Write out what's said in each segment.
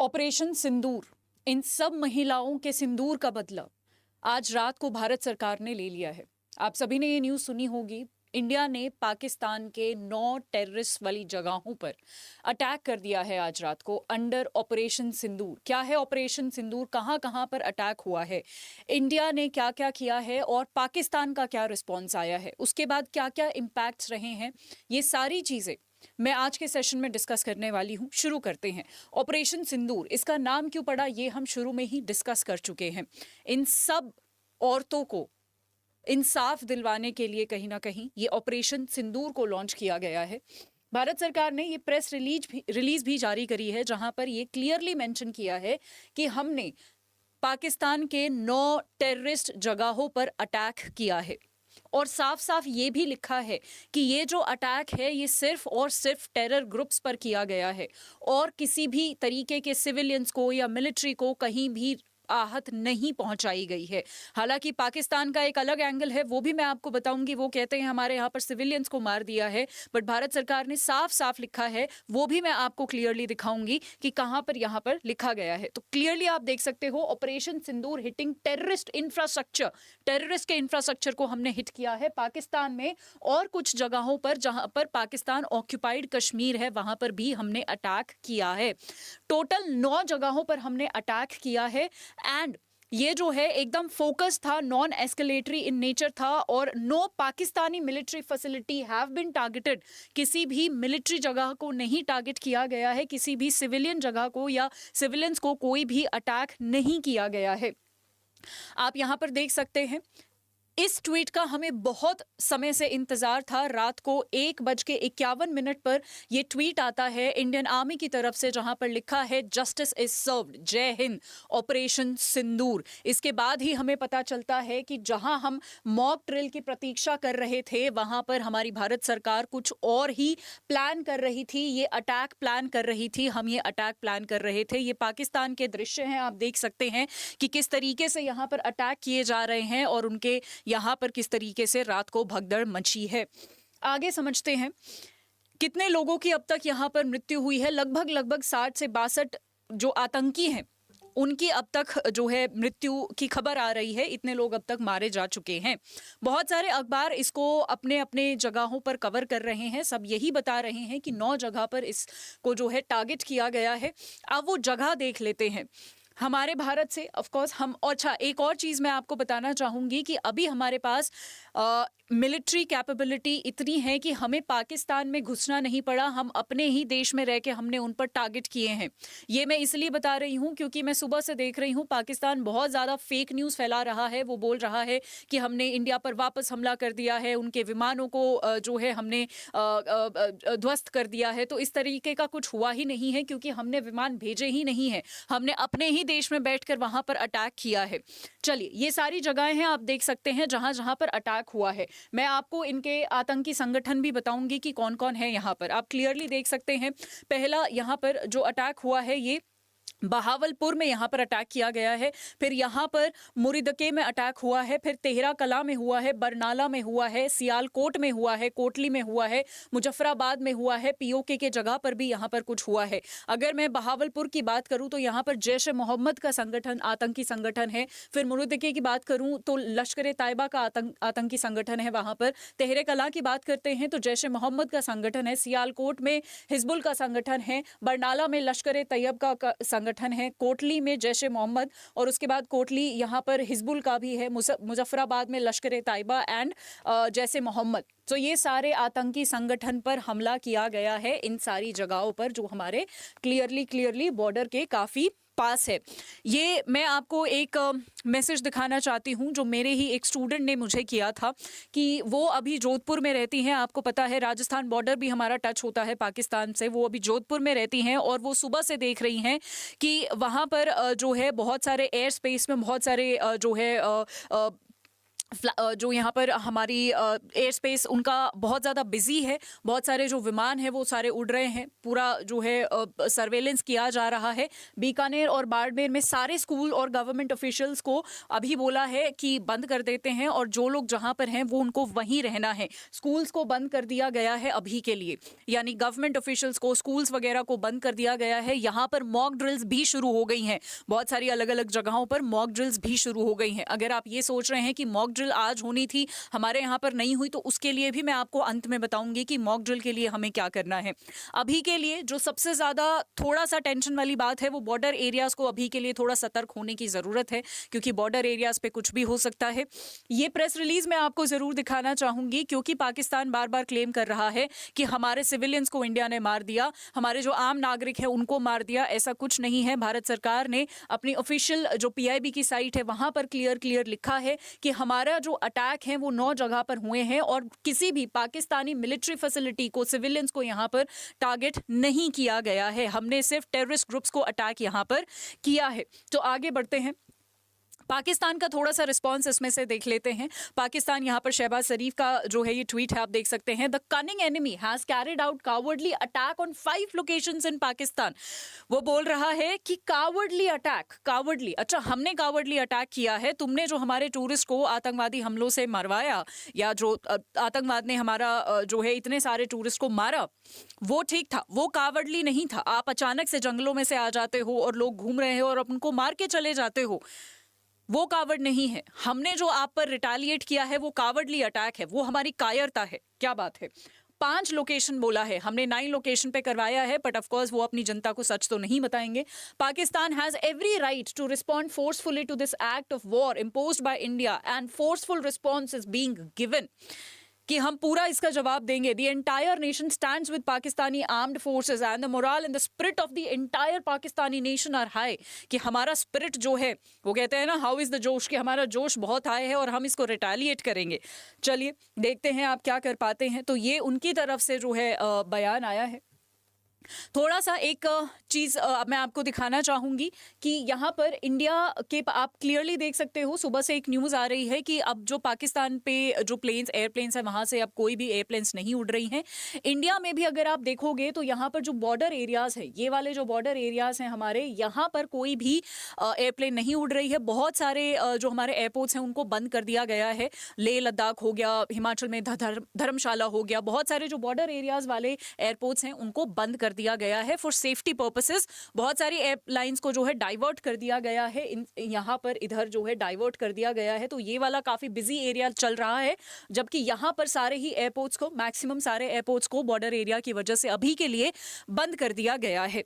Operation सिंदूर, इन सब महिलाओं के सिंदूर का बदला आज रात को भारत सरकार ने ले लिया है। आप सभी ने ये न्यूज़ सुनी होगी। इंडिया ने पाकिस्तान के 9 टेररिस्ट वाली जगहों पर अटैक कर दिया है आज रात को अंडर ऑपरेशन सिंदूर। क्या है ऑपरेशन सिंदूर, कहां कहां पर अटैक हुआ है, इंडिया ने क्या क्या किया है और पाकिस्तान का क्या रिस्पॉन्स आया है, उसके बाद क्या क्या इम्पैक्ट्स रहे हैं, ये सारी चीज़ें मैं आज के सेशन में डिस्कस करने वाली हूं। शुरू करते हैं। ऑपरेशन सिंदूर, इसका नाम क्यों पड़ा ये हम शुरू में ही डिस्कस कर चुके हैं। इन सब औरतों को इंसाफ दिलवाने के लिए कहीं ना कहीं ये ऑपरेशन सिंदूर को लॉन्च किया गया है। भारत सरकार ने ये प्रेस रिलीज भी जारी करी है, जहां पर ये क्लियरली मेंशन किया है कि हमने पाकिस्तान के 9 टेररिस्ट जगहों पर अटैक किया है और साफ साफ ये भी लिखा है कि ये जो अटैक है ये सिर्फ और सिर्फ टेरर ग्रुप्स पर किया गया है और किसी भी तरीके के सिविलियंस को या मिलिट्री को कहीं भी आहत नहीं पहुंचाई गई है। हालांकि पाकिस्तान का एक अलग एंगल है, वो भी मैं आपको बताऊंगी। वो कहते हैं हमारे यहाँ पर सिविलियंस को मार दिया है, बट भारत सरकार ने साफ साफ लिखा है, वो भी मैं आपको क्लियरली दिखाऊंगी कि कहां पर यहाँ पर लिखा गया है। तो क्लियरली आप देख सकते हो, ऑपरेशन सिंदूर हिटिंग टेररिस्ट इंफ्रास्ट्रक्चर, टेररिस्ट के इंफ्रास्ट्रक्चर को हमने हिट किया है पाकिस्तान में और कुछ जगहों पर जहां पर पाकिस्तान ऑक्यूपाइड कश्मीर है वहां पर भी हमने अटैक किया है। टोटल 9 जगहों पर हमने अटैक किया है एंड ये जो है एकदम फोकस था, नॉन एस्केलेटरी इन नेचर था और no Pakistani military facility have been targeted. किसी भी मिलिट्री जगह को नहीं टारगेट किया गया है, किसी भी सिविलियन जगह को या सिविलियंस को कोई भी अटैक नहीं किया गया है। आप यहां पर देख सकते हैं, इस ट्वीट का हमें बहुत समय से इंतजार था। रात को 1:51 पर यह ट्वीट आता है इंडियन आर्मी की तरफ से, जहां पर लिखा है जस्टिस इज सर्व्ड, जय हिंद, ऑपरेशन सिंदूर। इसके बाद ही हमें पता चलता है कि जहां हम मॉक ड्रिल की प्रतीक्षा कर रहे थे वहां पर हमारी भारत सरकार कुछ और ही प्लान कर रही थी, ये अटैक प्लान कर रही थी। हम ये अटैक प्लान कर रहे थे। ये पाकिस्तान के दृश्य हैं, आप देख सकते हैं कि किस तरीके से यहां पर अटैक किए जा रहे हैं और उनके यहां पर किस तरीके से रात को भगदड़ मची है। आगे समझते हैं कितने लोगों की अब तक यहां पर मृत्यु हुई है। लगभग 60 से 62 जो आतंकी हैं उनकी अब तक जो है मृत्यु की खबर आ रही है। इतने लोग अब तक मारे जा चुके हैं। बहुत सारे अखबार इसको अपने अपने जगहों पर कवर कर रहे हैं, सब यही बता रहे हैं कि 9 जगह पर इसको जो है टारगेट किया गया है। अब वो जगह देख लेते हैं हमारे भारत से। ऑफ कोर्स हम, अच्छा एक और चीज़ मैं आपको बताना चाहूँगी कि अभी हमारे पास मिलिट्री कैपेबिलिटी इतनी है कि हमें पाकिस्तान में घुसना नहीं पड़ा। हम अपने ही देश में रह के हमने उन पर टारगेट किए हैं। ये मैं इसलिए बता रही हूँ क्योंकि मैं सुबह से देख रही हूँ पाकिस्तान बहुत ज़्यादा फेक न्यूज़ फैला रहा है। वो बोल रहा है कि हमने इंडिया पर वापस हमला कर दिया है, उनके विमानों को जो है हमने ध्वस्त कर दिया है। तो इस तरीके का कुछ हुआ ही नहीं है क्योंकि हमने विमान भेजे ही नहीं है, हमने अपने ही देश में बैठकर वहां पर अटैक किया है। चलिए, ये सारी जगहें हैं, आप देख सकते हैं जहां जहां पर अटैक हुआ है। मैं आपको इनके आतंकी संगठन भी बताऊंगी कि कौन कौन है यहां पर। आप क्लियरली देख सकते हैं, पहला यहां पर जो अटैक हुआ है ये बहावलपुर में यहाँ पर अटैक किया गया है। फिर यहाँ पर मुरीदके में अटैक हुआ है, फिर तेहरा कला में हुआ है, बरनाला में हुआ है, सियालकोट में हुआ है, कोटली में हुआ है, मुजफ्फराबाद में हुआ है, पीओके के जगह पर भी यहाँ पर कुछ हुआ है। अगर मैं बहावलपुर की बात करूँ तो यहाँ पर जैश ए मोहम्मद का संगठन, आतंकी संगठन है। फिर मुरीदके की बात करूँ तो लश्कर तैयबा का आतंकी संगठन है वहाँ पर। तेहरे कला की बात करते हैं तो जैश ए मोहम्मद का संगठन है। सियालकोट में हिजबुल का संगठन है, बरनाला में लश्कर तैयब का संगठन है, कोटली में जैश ए मोहम्मद और उसके बाद कोटली यहाँ पर हिजबुल का भी है, मुजफ्फराबाद में लश्कर तैयबा एंड जैश ए मोहम्मद। तो ये सारे आतंकी संगठन पर हमला किया गया है इन सारी जगहों पर जो हमारे क्लियरली बॉर्डर के काफ़ी पास है। ये मैं आपको एक मैसेज दिखाना चाहती हूँ जो मेरे ही एक स्टूडेंट ने मुझे किया था कि वो अभी जोधपुर में रहती हैं। आपको पता है राजस्थान बॉर्डर भी हमारा टच होता है पाकिस्तान से। वो अभी जोधपुर में रहती हैं और वो सुबह से देख रही हैं कि वहाँ पर जो है बहुत सारे एयर स्पेस में बहुत सारे जो है जो यहाँ पर हमारी एयर स्पेस उनका बहुत ज़्यादा बिजी है, बहुत सारे जो विमान हैं वो सारे उड़ रहे हैं, पूरा जो है सर्वेलेंस किया जा रहा है। बीकानेर और बाड़मेर में सारे स्कूल और गवर्नमेंट ऑफिशियल्स को अभी बोला है कि बंद कर देते हैं और जो लोग जहाँ पर हैं वो उनको वहीं रहना है। स्कूल्स को बंद कर दिया गया है अभी के लिए, यानी गवर्नमेंट ऑफिशियल्स को, स्कूल्स वगैरह को बंद कर दिया गया है। यहाँ पर मॉक ड्रिल्स भी शुरू हो गई हैं, बहुत सारी अलग अलग जगहों पर मॉक ड्रिल्स भी शुरू हो गई हैं। अगर आप ये सोच रहे हैं कि मॉक ड्रिल आज होनी थी, हमारे यहाँ पर नहीं हुई, तो उसके लिए भी मैं आपको अंत में बताऊंगी कि मॉक ड्रिल के लिए हमें क्या करना है। अभी के लिए जो सबसे ज्यादा थोड़ा सा टेंशन वाली बात है वो बॉर्डर एरियाज को अभी के लिए थोड़ा सतर्क होने की जरूरत है, क्योंकि बॉर्डर एरियाज पे कुछ भी हो सकता है। ये प्रेस रिलीज मैं आपको जरूर दिखाना चाहूंगी, क्योंकि पाकिस्तान बार बार क्लेम कर रहा है कि हमारे सिविलियंस को इंडिया ने मार दिया, हमारे जो आम नागरिक है उनको मार दिया। ऐसा कुछ नहीं है। भारत सरकार ने अपनी ऑफिशियल जो PIB की साइट है वहां पर क्लियर लिखा है कि हमारा जो अटैक है वो 9 जगह पर हुए हैं और किसी भी पाकिस्तानी मिलिट्री फैसिलिटी को, सिविलियंस को यहां पर टारगेट नहीं किया गया है। हमने सिर्फ टेररिस्ट ग्रुप्स को अटैक यहां पर किया है। तो आगे बढ़ते हैं, पाकिस्तान का थोड़ा सा रिस्पांस इसमें से देख लेते हैं। पाकिस्तान यहाँ पर शहबाज शरीफ का जो है ये ट्वीट है, आप देख सकते हैं। The cunning enemy has carried out cowardly attack on 5 locations इन पाकिस्तान। वो बोल रहा है कि कावर्डली अटैक, कावर्डली, अच्छा हमने कावर्डली अटैक किया है, तुमने जो हमारे टूरिस्ट को आतंकवादी हमलों से मरवाया, या जो आतंकवाद ने हमारा जो है इतने सारे टूरिस्ट को मारा, वो ठीक था, वो कावर्डली नहीं था। आप अचानक से जंगलों में से आ जाते हो और लोग घूम रहे हैं और उनको मार के चले जाते हो, वो कावर्ड नहीं है। हमने जो आप पर रिटालिएट किया है वो कावर्डली अटैक है, वो हमारी कायरता है। क्या बात है। 5 लोकेशन बोला है हमने, 9 लोकेशन पे करवाया है, बट ऑफ कोर्स वो अपनी जनता को सच तो नहीं बताएंगे। Pakistan has every right to respond forcefully to this act of war imposed by India and forceful response is being given, कि हम पूरा इसका जवाब देंगे। The entire nation stands with Pakistani armed forces and the morale and the spirit of the entire Pakistani nation are high, कि हमारा spirit जो है, वो कहते हैं ना हाउ इज द जोश, कि हमारा जोश बहुत हाई है और हम इसको रिटालिएट करेंगे। चलिए देखते हैं आप क्या कर पाते हैं। तो ये उनकी तरफ से जो है बयान आया है। थोड़ा सा एक चीज़ मैं आपको दिखाना चाहूँगी कि यहाँ पर इंडिया के आप क्लियरली देख सकते हो, सुबह से एक न्यूज़ आ रही है कि अब जो पाकिस्तान पे जो प्लेन्स, एयरप्लेन्स है, वहाँ से अब कोई भी एयरप्लेन्स नहीं उड़ रही हैं। इंडिया में भी अगर आप देखोगे तो यहाँ पर जो बॉर्डर एरियाज़ है, ये वाले जो बॉर्डर एरियाज़ हैं हमारे, यहाँ पर कोई भी एयरप्लेन नहीं उड़ रही है। बहुत सारे जो हमारे एयरपोर्ट्स हैं उनको बंद कर दिया गया है। लेह लद्दाख हो गया, हिमाचल में धर्मशाला हो गया, बहुत सारे जो बॉर्डर एरियाज़ वाले एयरपोर्ट्स हैं उनको बंद कर दिया गया है फॉर सेफ्टी पर्पसेस। बहुत सारी एयरलाइंस को जो है डाइवर्ट कर दिया गया है, यहाँ पर इधर जो है डाइवर्ट कर दिया गया है। तो ये वाला काफी बिजी एरिया चल रहा है, जबकि यहाँ पर सारे ही एयरपोर्ट्स को, मैक्सिमम सारे एयरपोर्ट्स को बॉर्डर एरिया की वजह से अभी के लिए बंद कर दिया गया है।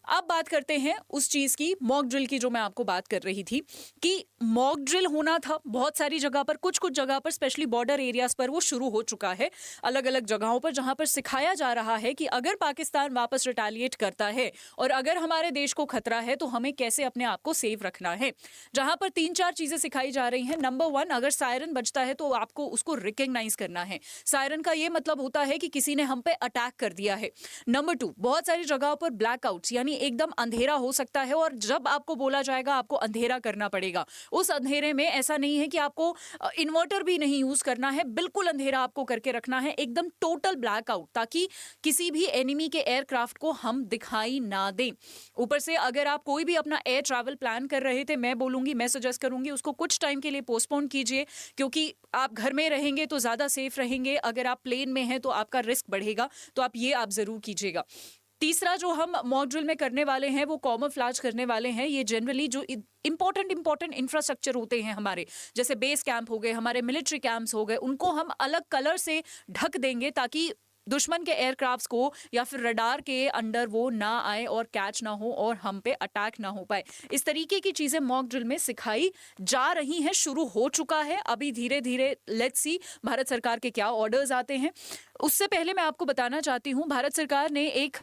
अब बात करते हैं उस चीज की, मॉक ड्रिल की, जो मैं आपको बात कर रही थी कि मॉक ड्रिल होना था बहुत सारी जगह पर, कुछ जगह पर स्पेशली बॉर्डर एरियाज पर वो शुरू हो चुका है, अलग अलग जगहों पर, जहां पर सिखाया जा रहा है कि अगर पाकिस्तान वापस रिटालिएट करता है और अगर हमारे देश को खतरा है तो हमें कैसे अपने आप को सेव रखना है। जहां पर 3-4 चीजें सिखाई जा रही हैं। नंबर 1, अगर सायरन बजता है तो आपको उसको रिकग्नाइज करना है। सायरन का ये मतलब होता है कि किसी ने हम पे अटैक कर दिया है। नंबर 2, बहुत सारी जगहों पर ब्लैकआउट्स, यानी एकदम अंधेरा हो सकता है और जब आपको बोला जाएगा आपको अंधेरा करना पड़ेगा। उस अंधेरे में ऐसा नहीं है कि आपको इन्वर्टर भी नहीं यूज करना है, बिल्कुल अंधेरा आपको करके रखना है, एकदम टोटल ब्लैकआउट, ताकि किसी भी एनिमी के एयरक्राफ्ट को हम दिखाई ना दें। ऊपर से अगर आप कोई भी अपना एयर ट्रैवल प्लान कर रहे थे, मैं बोलूंगी, मैं सजेस्ट करूंगी उसको कुछ टाइम के लिए पोस्टपोन कीजिए, क्योंकि आप घर में रहेंगे तो ज्यादा सेफ रहेंगे। अगर आप प्लेन में हैं तो आपका रिस्क बढ़ेगा, तो आप जरूर कीजिएगा। तीसरा जो हम मॉक ड्रिल में करने वाले हैं वो कैमोफ्लेज करने वाले हैं। ये जनरली जो इंपॉर्टेंट इंफ्रास्ट्रक्चर होते हैं हमारे, जैसे बेस कैंप हो गए, हमारे मिलिट्री कैंप्स हो गए, उनको हम अलग कलर से ढक देंगे ताकि दुश्मन के एयरक्राफ्ट्स को या फिर रडार के अंडर वो ना आए और कैच ना हो और हम पे अटैक ना हो पाए। इस तरीके की चीजें मॉक ड्रिल में सिखाई जा रही हैं, शुरू हो चुका है। अभी धीरे धीरे लेट्स सी भारत सरकार के क्या ऑर्डर्स आते हैं। उससे पहले मैं आपको बताना चाहती हूँ, भारत सरकार ने एक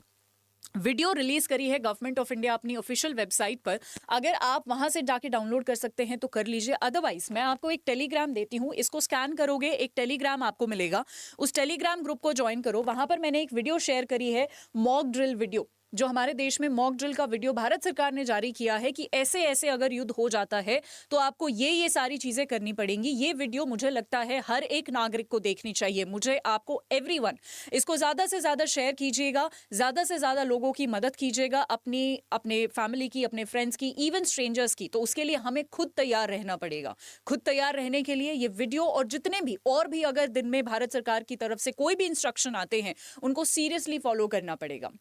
वीडियो रिलीज करी है गवर्नमेंट ऑफ इंडिया अपनी ऑफिशियल वेबसाइट पर। अगर आप वहां से जाके डाउनलोड कर सकते हैं तो कर लीजिए, अदरवाइज मैं आपको एक टेलीग्राम देती हूँ, इसको स्कैन करोगे एक टेलीग्राम आपको मिलेगा, उस टेलीग्राम ग्रुप को ज्वाइन करो। वहां पर मैंने एक वीडियो शेयर करी है, मॉक ड्रिल वीडियो, जो हमारे देश में मॉक ड्रिल का वीडियो भारत सरकार ने जारी किया है कि ऐसे ऐसे अगर युद्ध हो जाता है तो आपको ये सारी चीजें करनी पड़ेंगी, ये वीडियो मुझे लगता है हर एक नागरिक को देखनी चाहिए। मुझे, आपको, एवरीवन इसको ज्यादा से ज्यादा शेयर कीजिएगा, ज्यादा से ज्यादा लोगों की मदद कीजिएगा, अपने फैमिली की, अपने फ्रेंड्स की, इवन स्ट्रेंजर्स की। तो उसके लिए हमें खुद तैयार रहना पड़ेगा। खुद तैयार रहने के लिए ये वीडियो और जितने भी और भी अगर दिन में भारत सरकार की तरफ से कोई भी इंस्ट्रक्शन आते हैं उनको सीरियसली फॉलो करना पड़ेगा,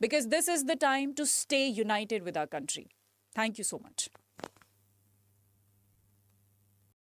because this is the time to stay united with our country. Thank you so much.